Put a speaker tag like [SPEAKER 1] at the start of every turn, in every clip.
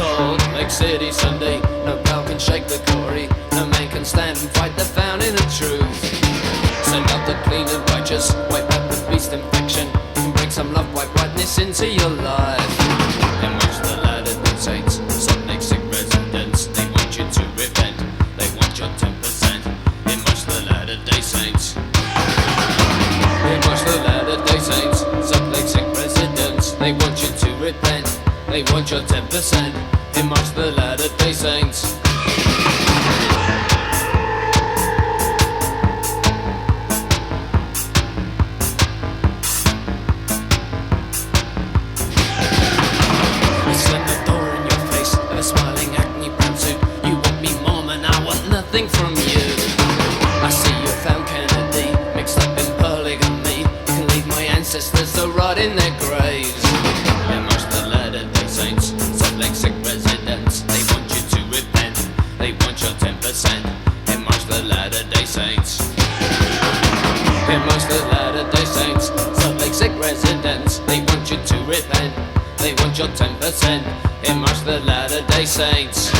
[SPEAKER 1] Salt Lake City Sunday, no pal can shake the glory, no man can stand and fight the fountain of truth. Send out the clean and righteous, wipe out the beast infection, and bring some love, white whiteness into your life. And watch the Latter-day Saints, Salt Lake City residents, they want you to repent, they want your 10%. And watch the Latter-day Saints. And watch the Latter-day Saints, Salt Lake City residents, they want you to repent, they want your 10%. And watch the Latter-day Saints. Nothing from you. I see you found Kennedy mixed up in polygamy. You can leave my ancestors to rot in their graves. And watch the Latter-day Saints, Salt Lake City residents, they want you to repent, they want your 10%. And watch the Latter-day Saints. And watch the Latter-day Saints, Salt Lake City residents, they want you to repent, they want your 10%. And watch the Latter-day Saints.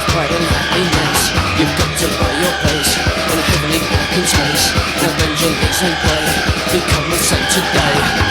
[SPEAKER 1] Pride and happiness, you've got to buy your place on a heavenly walking space. Now bend your legs and play, become a saint today.